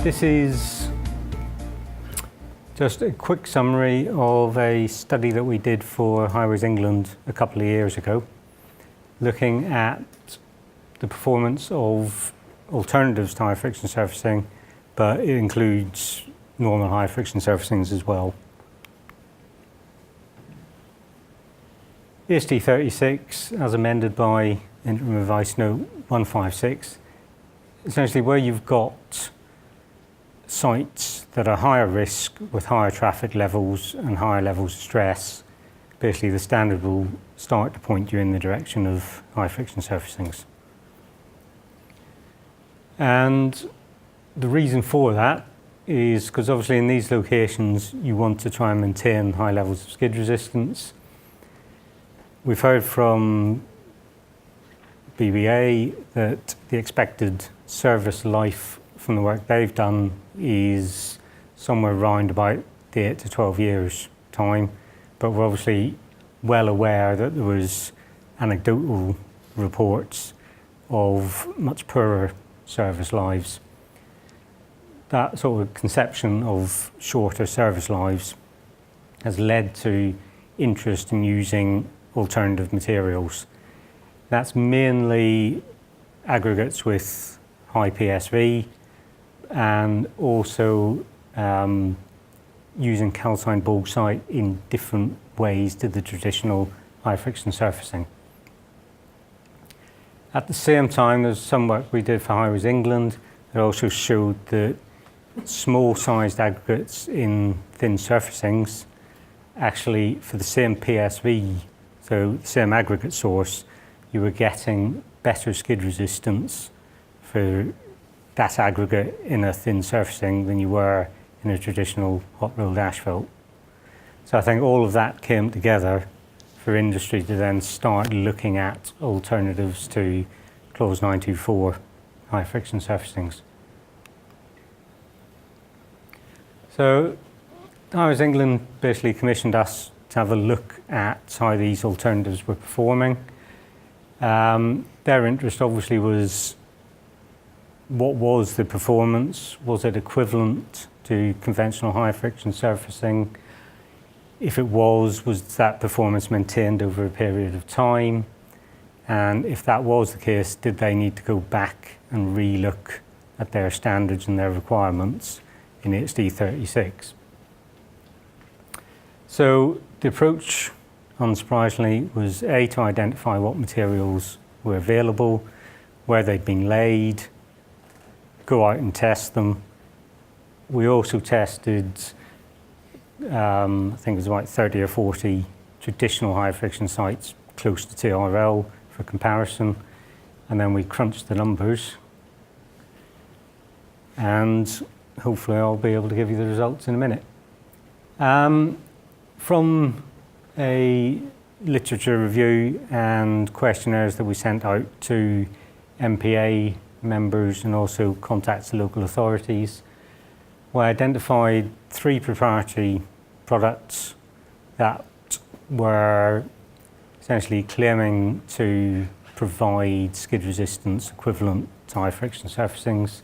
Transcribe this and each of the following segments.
This is just a quick summary of a study that we did for Highways England a couple of years ago, looking at the performance of alternatives to high friction surfacing, but it includes normal high friction surfacings as well. ESD 36, as amended by Interim Advice Note 156, essentially where you've got sites that are higher risk with higher traffic levels and higher levels of stress, basically the standard will start to point you in the direction of high friction surfacings. And the reason for that is because obviously in these locations you want to try and maintain high levels of skid resistance. We've heard from BBA that the expected service life from the work they've done is somewhere around about the 8 to 12 years time, but we're obviously well aware that there was anecdotal reports of much poorer service lives. That sort of conception of shorter service lives has led to interest in using alternative materials. That's mainly aggregates with high PSV and also using calcined bauxite in different ways to the traditional high friction surfacing. At the same time, there's some work we did for Highways England that also showed that small sized aggregates in thin surfacings, actually for the same PSV, so the same aggregate source, you were getting better skid resistance for that aggregate in a thin surfacing than you were in a traditional hot rolled asphalt. So I think all of that came together for industry to then start looking at alternatives to clause 924 high friction surfacings. So Highways England basically commissioned us to have a look at how these alternatives were performing. Their interest obviously was what was the performance? Was it equivalent to conventional high friction surfacing? If it was that performance maintained over a period of time? And if that was the case, did they need to go back and re-look at their standards and their requirements in ESD 36? So the approach, unsurprisingly, was A, to identify what materials were available, where they'd been laid, go out and test them. We also tested, I think it was about 30 or 40 traditional high friction sites close to TRL for comparison, and then we crunched the numbers, and hopefully I'll be able to give you the results in a minute. From a literature review and questionnaires that we sent out to MPA members and also contacts the local authorities, we identified 3 proprietary products that were essentially claiming to provide skid resistance equivalent to high friction surfacings.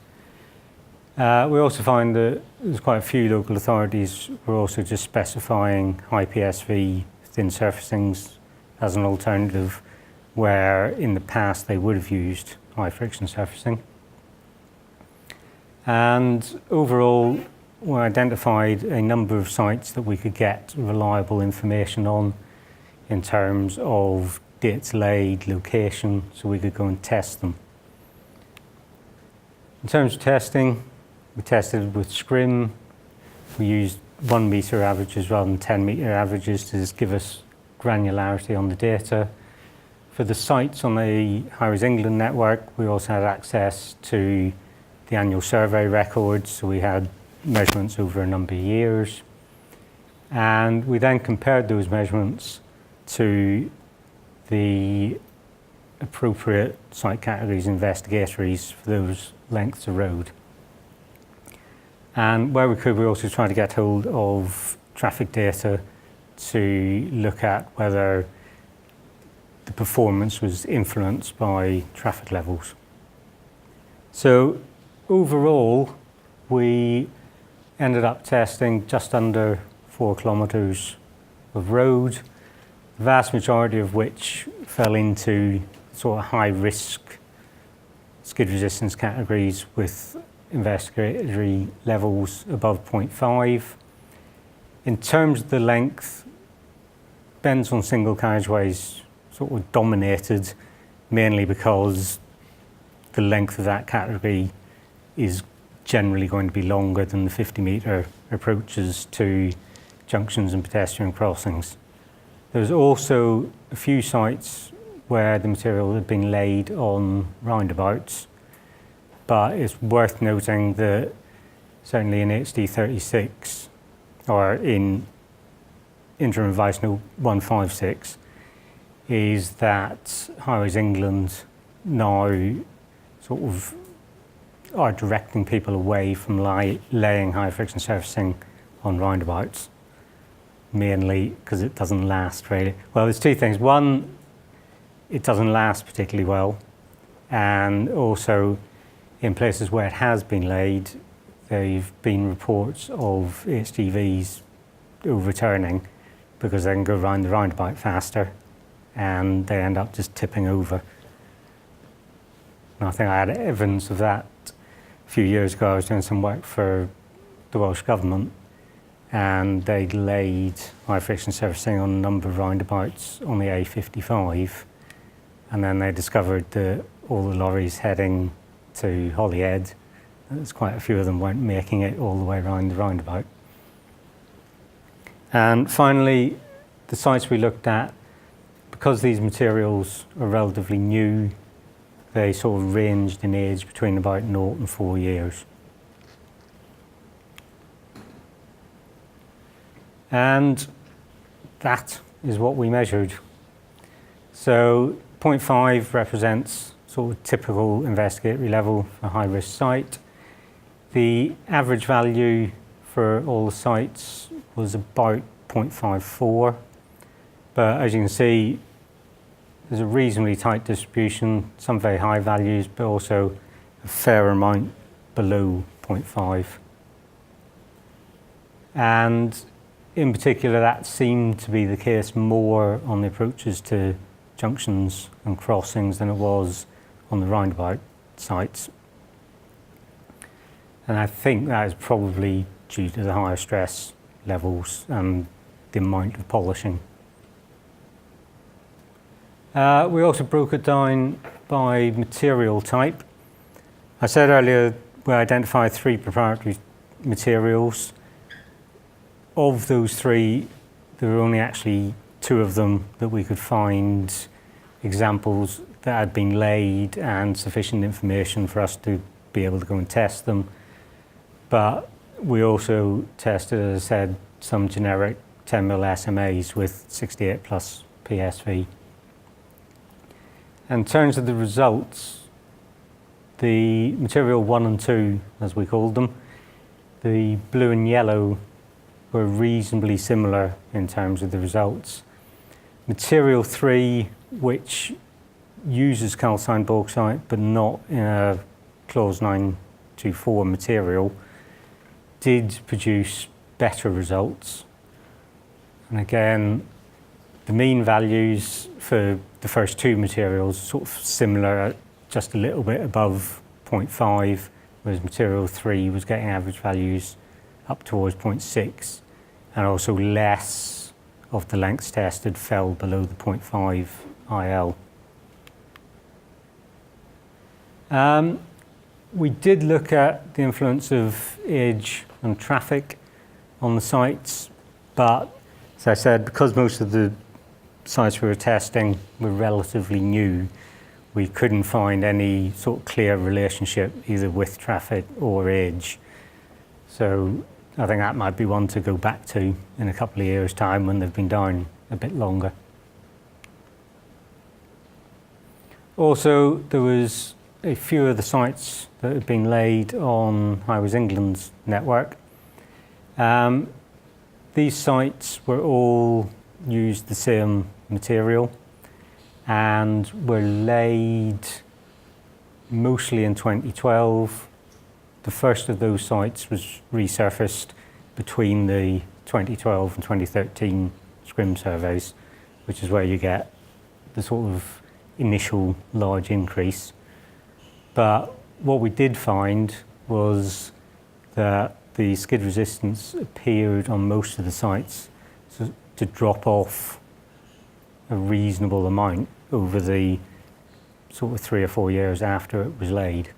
We also find that there's quite a few local authorities were also just specifying high PSV thin surfacings as an alternative, where in the past they would have used high friction surfacing. And overall, we identified a number of sites that we could get reliable information on in terms of dates laid, location, so we could go and test them. In terms of testing, we tested with SCRIM. We used 1 metre averages rather than 10 metre averages to just give us granularity on the data. For the sites on the Highways England network, we also had access to the annual survey records, so we had measurements over a number of years. And we then compared those measurements to the appropriate site categories and investigatories for those lengths of road. And where we could, we also tried to get hold of traffic data to look at whether the performance was influenced by traffic levels. So overall, we ended up testing just under 4 kilometres of road, the vast majority of which fell into sort of high risk skid resistance categories with investigatory levels above 0.5. In terms of the length, bends on single carriageways sort of dominated, mainly because the length of that category is generally going to be longer than the 50-metre approaches to junctions and pedestrian crossings. There's also a few sites where the material had been laid on roundabouts, but it's worth noting that certainly in HD 36 or in Interim Advice Note 156 is that Highways England now sort of are directing people away from laying high friction surfacing on roundabouts, mainly because it doesn't last really. Well, there's two things. One, it doesn't last particularly well, and also in places where it has been laid, there have been reports of HGVs overturning because they can go around the roundabout faster and they end up just tipping over. And I think I had evidence of that a few years ago. I was doing some work for the Welsh Government and they'd laid high friction surfacing on a number of roundabouts on the A55, and then they discovered that all the lorries heading to Holyhead, there's quite a few of them weren't making it all the way around the roundabout. And finally, the sites we looked at, because these materials are relatively new, they sort of ranged in age between about 0 and 4 years. And that is what we measured. So 0.5 represents sort of typical investigatory level for a high-risk site. The average value for all the sites was about 0.54, but as you can see, there's a reasonably tight distribution, some very high values, but also a fair amount below 0.5. And in particular, that seemed to be the case more on the approaches to junctions and crossings than it was on the roundabout sites. And I think that is probably due to the higher stress levels and the amount of polishing. We also broke it down by material type. I said earlier we identified 3 proprietary materials. Of those 3, there were only actually 2 of them that we could find examples that had been laid and sufficient information for us to be able to go and test them. But we also tested, as I said, some generic 10mm SMAs with 68 plus PSV. In terms of the results, the material 1 and 2, as we called them, the blue and yellow were reasonably similar in terms of the results. Material 3, which uses calcined bauxite but not in a clause 924 material, did produce better results. And again, the mean values for the first 2 materials sort of similar, just a little bit above 0.5, whereas material 3 was getting average values up towards 0.6, and also less of the lengths tested fell below the 0.5 IL. We did look at the influence of age and traffic on the sites, but as I said, because most of the sites we were testing were relatively new, we couldn't find any sort of clear relationship either with traffic or age. So I think that might be one to go back to in a couple of years' time when they've been down a bit longer. Also, there was a few of the sites that had been laid on Highways England's network. These sites were all used the same material and were laid mostly in 2012, the first of those sites was resurfaced between the 2012 and 2013 SCRIM surveys, which is where you get the sort of initial large increase. But what we did find was that the skid resistance appeared on most of the sites to drop off a reasonable amount over the sort of 3 or 4 years after it was laid.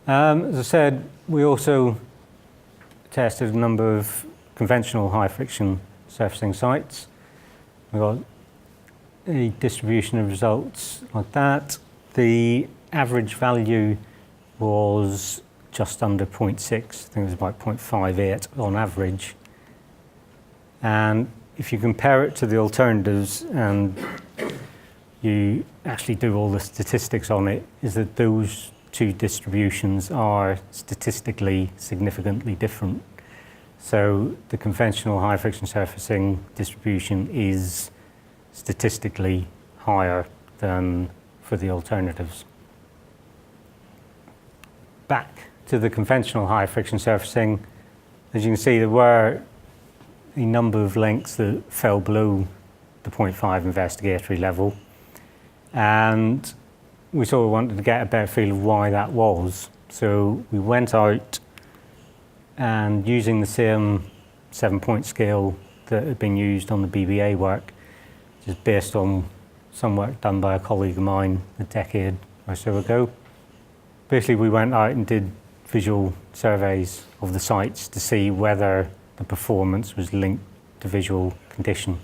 As I said, we also tested a number of conventional high friction surfacing sites. We got a distribution of results like that. The average value was just under 0.6, I think it was about 0.58 on average. And if you compare it to the alternatives and you actually do all the statistics on it, is that those two distributions are statistically significantly different. So the conventional high friction surfacing distribution is statistically higher than for the alternatives. Back to the conventional high friction surfacing, as you can see, there were a number of lengths that fell below the 0.5 investigatory level, and we sort of wanted to get a better feel of why that was. So we went out and, using the same 7-point scale that had been used on the BBA work, which is based on some work done by a colleague of mine a decade or so ago. Basically, we went out and did visual surveys of the sites to see whether the performance was linked to visual condition.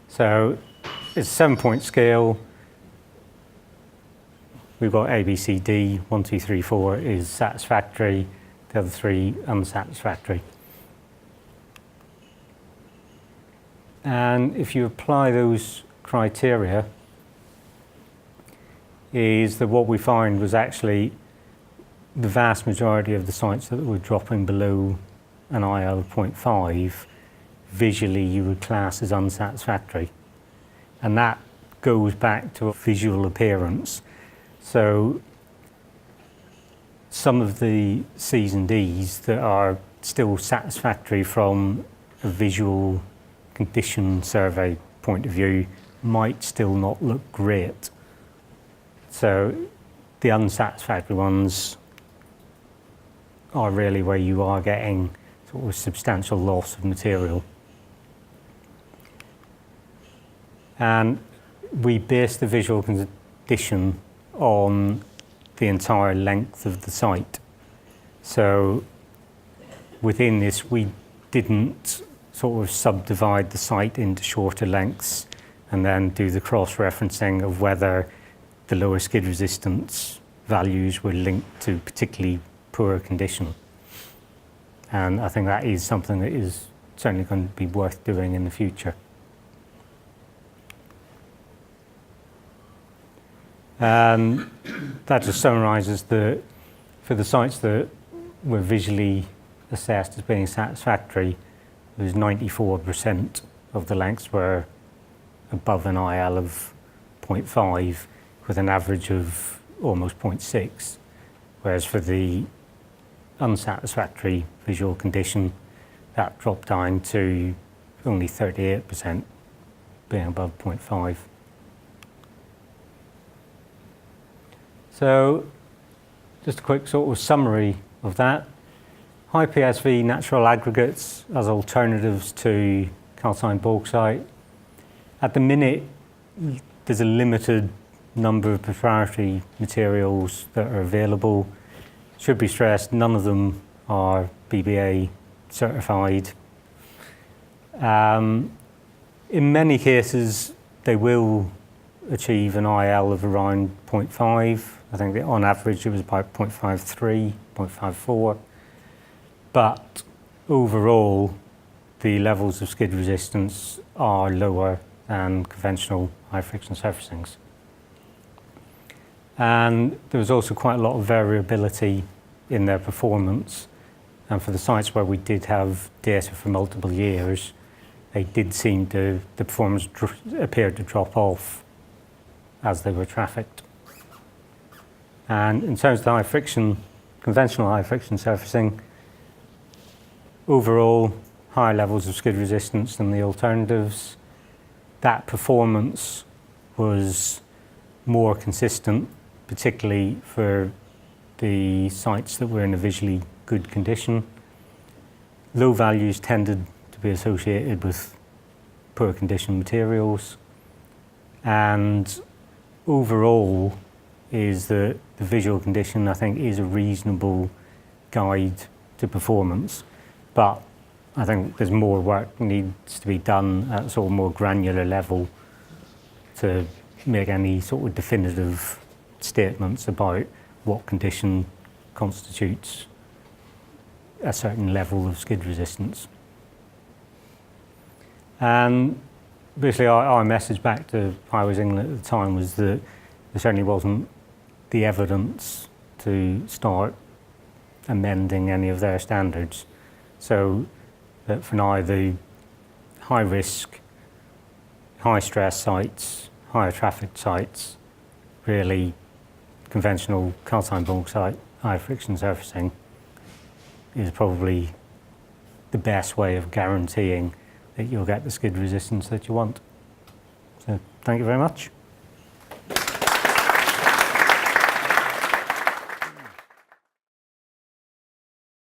So it's a 7-point scale. We've got A, B, C, D. 1, 2, 3, 4 is satisfactory. The other 3 unsatisfactory. And if you apply those criteria, is that what we found was actually the vast majority of the sites that were dropping below an IL of 0.5, visually you would class as unsatisfactory. And that goes back to a visual appearance. So some of the C's and D's that are still satisfactory from a visual condition survey point of view might still not look great. So the unsatisfactory ones are really where you are getting sort of substantial loss of material. And we base the visual condition on the entire length of the site. So within this, we didn't sort of subdivide the site into shorter lengths and then do the cross-referencing of whether the lower skid resistance values were linked to particularly poor condition. And I think that is something that is certainly going to be worth doing in the future. That just summarises for the sites that were visually assessed as being satisfactory, it was 94% of the lengths were above an IL of 0.5 with an average of almost 0.6, whereas for the unsatisfactory visual condition, that dropped down to only 38% being above 0.5. So just a quick sort of summary of that. High PSV natural aggregates as alternatives to calcined bauxite. At the minute, there's a limited number of proprietary materials that are available. Should be stressed, none of them are BBA certified. In many cases, they will achieve an IL of around 0.5. I think that on average it was about 0.53, 0.54. But overall, the levels of skid resistance are lower than conventional high friction surfacings. And there was also quite a lot of variability in their performance. And for the sites where we did have data for multiple years, they did seem to, the performance appeared to drop off as they were trafficked. And in terms of the high friction, conventional high friction surfacing, overall higher levels of skid resistance than the alternatives. That performance was more consistent, particularly for the sites that were in a visually good condition. Low values tended to be associated with poor condition materials, and overall is that the visual condition, I think, is a reasonable guide to performance, but I think there's more work needs to be done at a sort of more granular level to make any sort of definitive statements about what condition constitutes a certain level of skid resistance. And basically our message back to Highways England at the time was that there certainly wasn't the evidence to start amending any of their standards. So that for now the high risk, high stress sites, higher traffic sites, really conventional calcined bauxite, high friction surfacing is probably the best way of guaranteeing that you'll get the skid resistance that you want. So thank you very much.